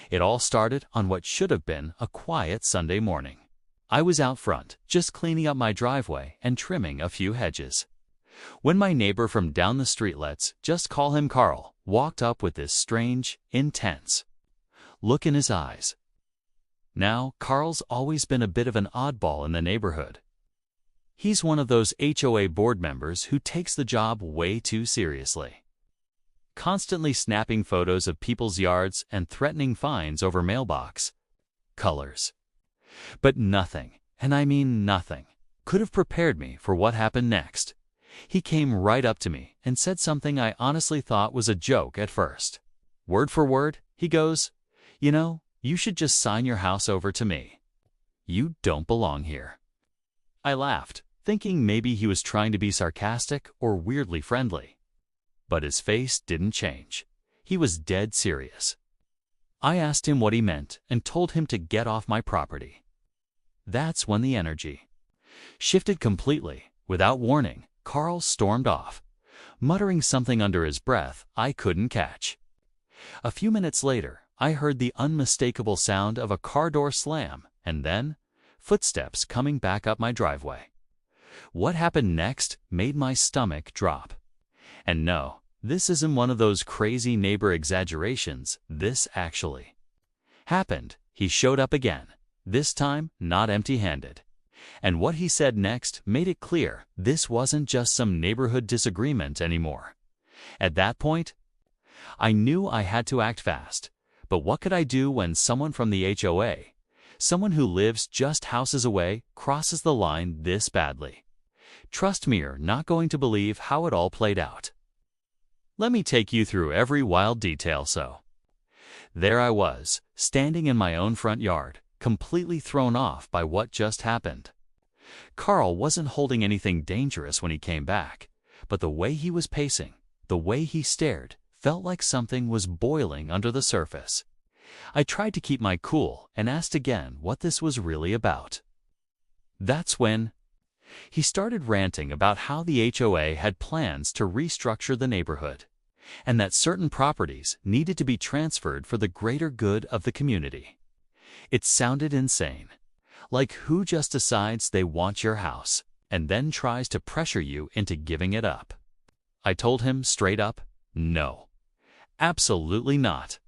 It all started on what should have been a quiet Sunday morning. I was out front, just cleaning up my driveway and trimming a few hedges, when my neighbor from down the street, let's just call him Carl, walked up with this strange, intense look in his eyes. Now, Carl's always been a bit of an oddball in the neighborhood. He's one of those HOA board members who takes the job way too seriously, constantly snapping photos of people's yards and threatening fines over mailbox colors. But nothing, and I mean nothing, could have prepared me for what happened next. He came right up to me and said something I honestly thought was a joke at first. Word for word, he goes, "You know, you should just sign your house over to me. You don't belong here." I laughed, thinking maybe he was trying to be sarcastic or weirdly friendly. But his face didn't change. He was dead serious. I asked him what he meant and told him to get off my property. That's when the energy shifted completely. Without warning, Carl stormed off, muttering something under his breath I couldn't catch. A few minutes later, I heard the unmistakable sound of a car door slam and then footsteps coming back up my driveway. What happened next made my stomach drop. And no, this isn't one of those crazy neighbor exaggerations. This actually happened. He showed up again, this time not empty-handed. And what he said next made it clear this wasn't just some neighborhood disagreement anymore. At that point, I knew I had to act fast. But what could I do when someone from the HOA, someone who lives just houses away, crosses the line this badly? Trust me, you're not going to believe how it all played out. Let me take you through every wild detail. So, there I was, standing in my own front yard, completely thrown off by what just happened. Carl wasn't holding anything dangerous when he came back, but the way he was pacing, the way he stared, felt like something was boiling under the surface. I tried to keep my cool and asked again what this was really about. That's when he started ranting about how the HOA had plans to restructure the neighborhood, and that certain properties needed to be transferred for the greater good of the community. It sounded insane. Like, who just decides they want your house and then tries to pressure you into giving it up? I told him straight up, no. Absolutely not.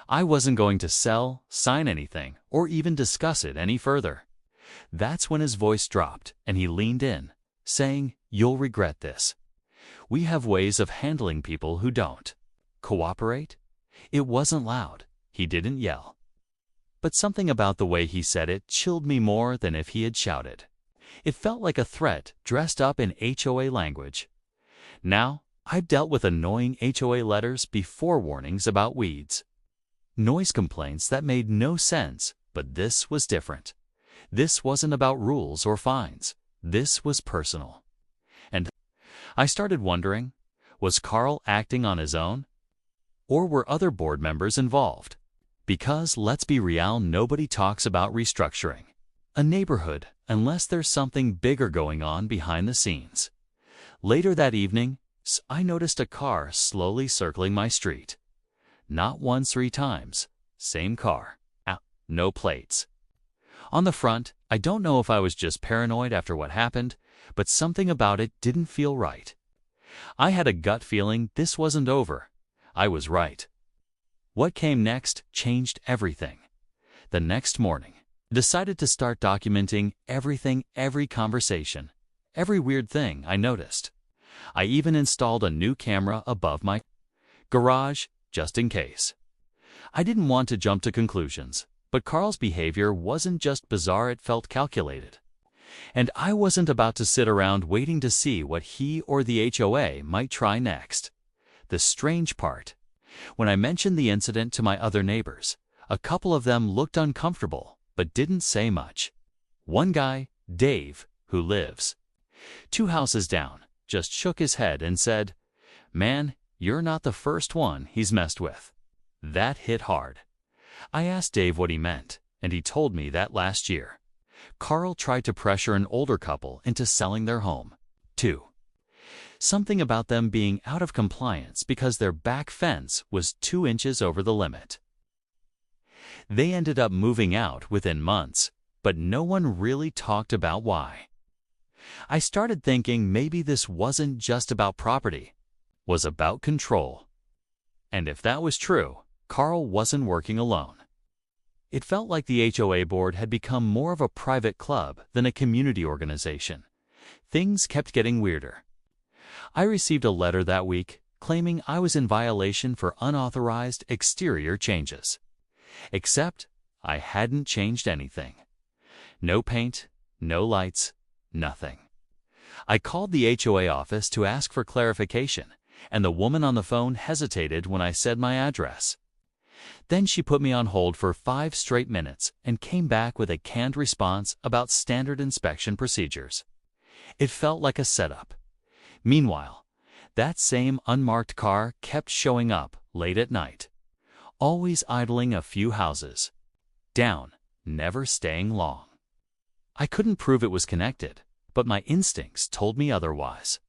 I wasn't going to sell, sign anything, or even discuss it any further. That's when his voice dropped and he leaned in, saying, "You'll regret this. We have ways of handling people who don't cooperate." It wasn't loud. He didn't yell. But something about the way he said it chilled me more than if he had shouted. It felt like a threat dressed up in HOA language. Now, I've dealt with annoying HOA letters before, warnings about weeds, noise complaints that made no sense, but this was different. This wasn't about rules or fines. This was personal. And I started wondering, was Carl acting on his own? Or were other board members involved? Because, let's be real, nobody talks about restructuring a neighborhood unless there's something bigger going on behind the scenes. Later that evening, I noticed a car slowly circling my street. Not once, 3 times. Same car. No plates. On the front, I don't know if I was just paranoid after what happened, but something about it didn't feel right. I had a gut feeling this wasn't over. I was right. What came next changed everything. The next morning, I decided to start documenting everything, every conversation, every weird thing I noticed. I even installed a new camera above my garage, just in case. I didn't want to jump to conclusions, but Carl's behavior wasn't just bizarre, it felt calculated. And I wasn't about to sit around waiting to see what he or the HOA might try next. The strange part, when I mentioned the incident to my other neighbors, a couple of them looked uncomfortable, but didn't say much. One guy, Dave, who lives 2 houses down, just shook his head and said, "Man, you're not the first one he's messed with." That hit hard. I asked Dave what he meant, and he told me that last year, Carl tried to pressure an older couple into selling their home, too. Something about them being out of compliance because their back fence was 2 inches over the limit. They ended up moving out within months, but no one really talked about why. I started thinking maybe this wasn't just about property, it was about control. And if that was true, Carl wasn't working alone. It felt like the HOA board had become more of a private club than a community organization. Things kept getting weirder. I received a letter that week claiming I was in violation for unauthorized exterior changes. Except I hadn't changed anything. No paint, no lights, nothing. I called the HOA office to ask for clarification, and the woman on the phone hesitated when I said my address. Then she put me on hold for 5 straight minutes and came back with a canned response about standard inspection procedures. It felt like a setup. Meanwhile, that same unmarked car kept showing up late at night, always idling a few houses down, never staying long. I couldn't prove it was connected, but my instincts told me otherwise.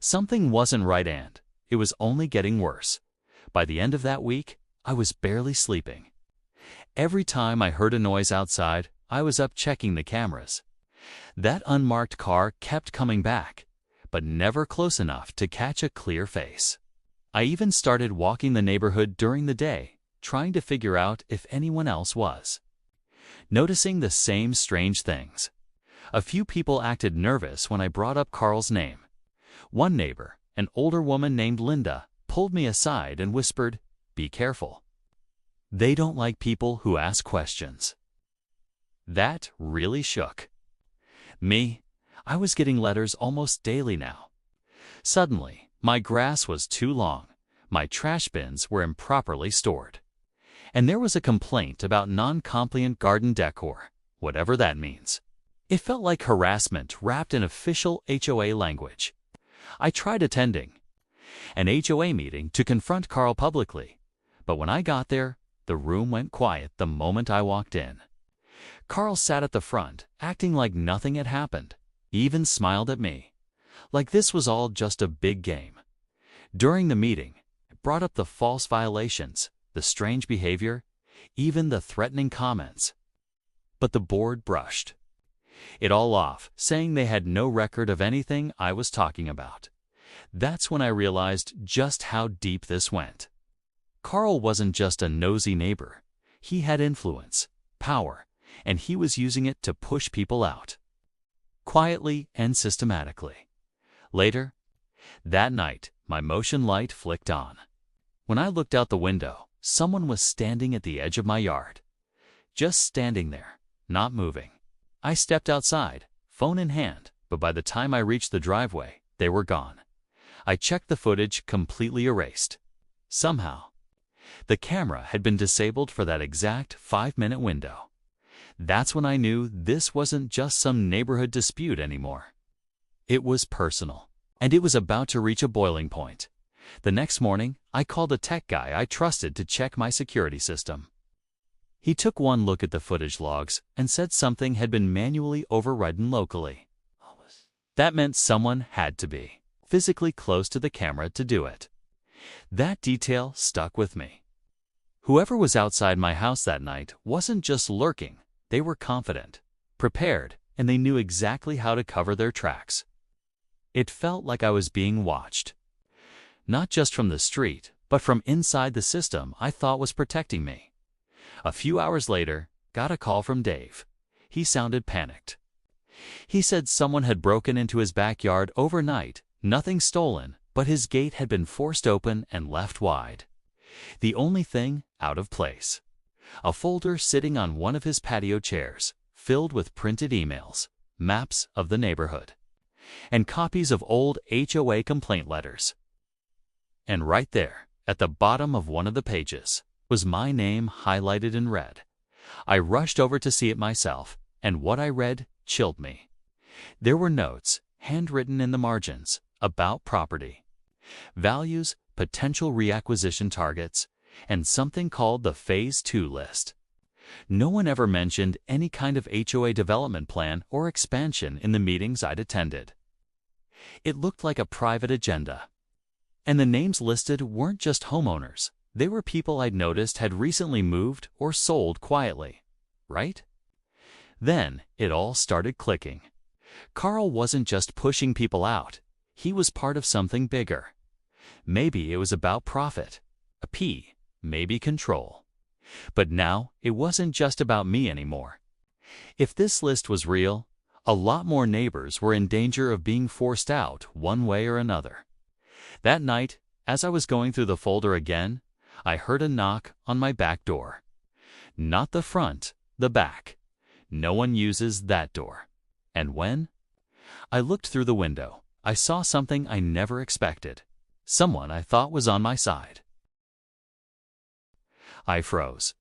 Something wasn't right, and it was only getting worse. By the end of that week, I was barely sleeping. Every time I heard a noise outside, I was up checking the cameras. That unmarked car kept coming back, but never close enough to catch a clear face. I even started walking the neighborhood during the day, trying to figure out if anyone else was noticing the same strange things. A few people acted nervous when I brought up Carl's name. One neighbor, an older woman named Linda, pulled me aside and whispered, "Be careful. They don't like people who ask questions." That really shook me. I was getting letters almost daily now. Suddenly, my grass was too long, my trash bins were improperly stored, and there was a complaint about non-compliant garden decor, whatever that means. It felt like harassment wrapped in official HOA language. I tried attending an HOA meeting to confront Carl publicly, but when I got there, the room went quiet the moment I walked in. Carl sat at the front, acting like nothing had happened. He even smiled at me, like this was all just a big game. During the meeting, I brought up the false violations, the strange behavior, even the threatening comments. But the board brushed it all off, saying they had no record of anything I was talking about. That's when I realized just how deep this went. Carl wasn't just a nosy neighbor. He had influence, power, and he was using it to push people out, quietly and systematically. Later, that night, my motion light flicked on. When I looked out the window, someone was standing at the edge of my yard. Just standing there, not moving. I stepped outside, phone in hand, but by the time I reached the driveway, they were gone. I checked the footage, completely erased. Somehow, the camera had been disabled for that exact 5-minute window. That's when I knew this wasn't just some neighborhood dispute anymore. It was personal, and it was about to reach a boiling point. The next morning, I called a tech guy I trusted to check my security system. He took one look at the footage logs and said something had been manually overridden locally. That meant someone had to be physically close to the camera to do it. That detail stuck with me. Whoever was outside my house that night wasn't just lurking, they were confident, prepared, and they knew exactly how to cover their tracks. It felt like I was being watched, not just from the street, but from inside the system I thought was protecting me. A few hours later, got a call from Dave. He sounded panicked. He said someone had broken into his backyard overnight, nothing stolen, but his gate had been forced open and left wide. The only thing out of place, a folder sitting on one of his patio chairs, filled with printed emails, maps of the neighborhood, and copies of old HOA complaint letters. And right there, at the bottom of one of the pages, was my name highlighted in red. I rushed over to see it myself, and what I read chilled me. There were notes, handwritten in the margins, about property, values, potential reacquisition targets, and something called the Phase 2 list. No one ever mentioned any kind of HOA development plan or expansion in the meetings I'd attended. It looked like a private agenda. And the names listed weren't just homeowners. They were people I'd noticed had recently moved or sold quietly, right? Then it all started clicking. Carl wasn't just pushing people out. He was part of something bigger. Maybe it was about profit, a P, maybe control. But now it wasn't just about me anymore. If this list was real, a lot more neighbors were in danger of being forced out one way or another. That night, as I was going through the folder again, I heard a knock on my back door. Not the front, the back. No one uses that door. And when? I looked through the window. I saw something I never expected. Someone I thought was on my side. I froze.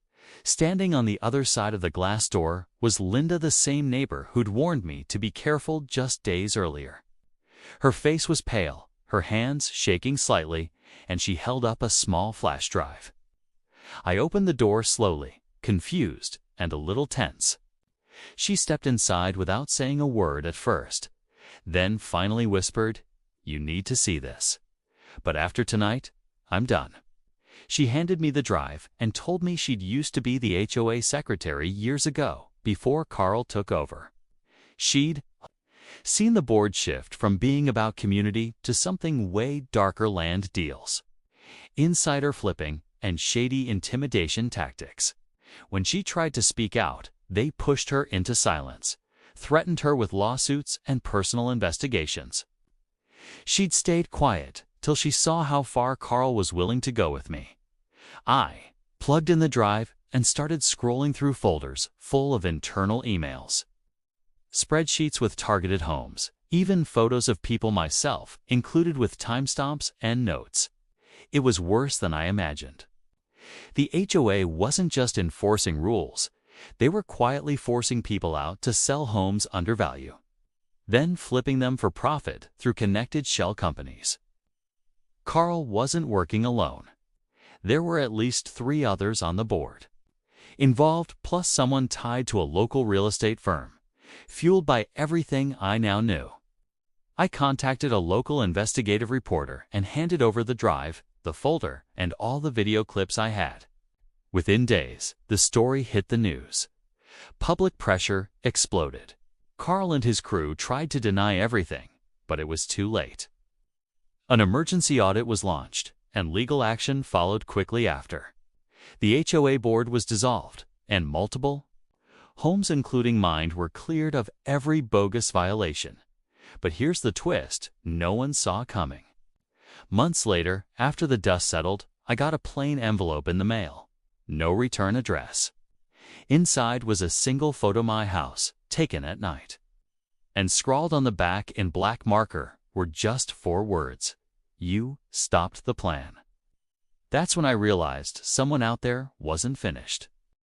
Standing on the other side of the glass door was Linda, the same neighbor who'd warned me to be careful just days earlier. Her face was pale, her hands shaking slightly, and she held up a small flash drive. I opened the door slowly, confused and a little tense. She stepped inside without saying a word at first, then finally whispered, "You need to see this. But after tonight, I'm done." She handed me the drive and told me she'd used to be the HOA secretary years ago, before Carl took over. She'd seen the board shift from being about community to something way darker: land deals, insider flipping, and shady intimidation tactics. When she tried to speak out, they pushed her into silence, threatened her with lawsuits and personal investigations. She'd stayed quiet till she saw how far Carl was willing to go with me. I plugged in the drive and started scrolling through folders full of internal emails. Spreadsheets with targeted homes, even photos of people myself, included with timestamps and notes. It was worse than I imagined. The HOA wasn't just enforcing rules, they were quietly forcing people out to sell homes under value, then flipping them for profit through connected shell companies. Carl wasn't working alone. There were at least 3 others on the board involved, plus someone tied to a local real estate firm, fueled by everything I now knew. I contacted a local investigative reporter and handed over the drive, the folder, and all the video clips I had. Within days, the story hit the news. Public pressure exploded. Carl and his crew tried to deny everything, but it was too late. An emergency audit was launched, and legal action followed quickly after. The HOA board was dissolved, and multiple homes, including mine, were cleared of every bogus violation. But here's the twist no one saw coming. Months later, after the dust settled, I got a plain envelope in the mail. No return address. Inside was a single photo of my house, taken at night. And scrawled on the back in black marker were just 4 words: "You stopped the plan." That's when I realized someone out there wasn't finished.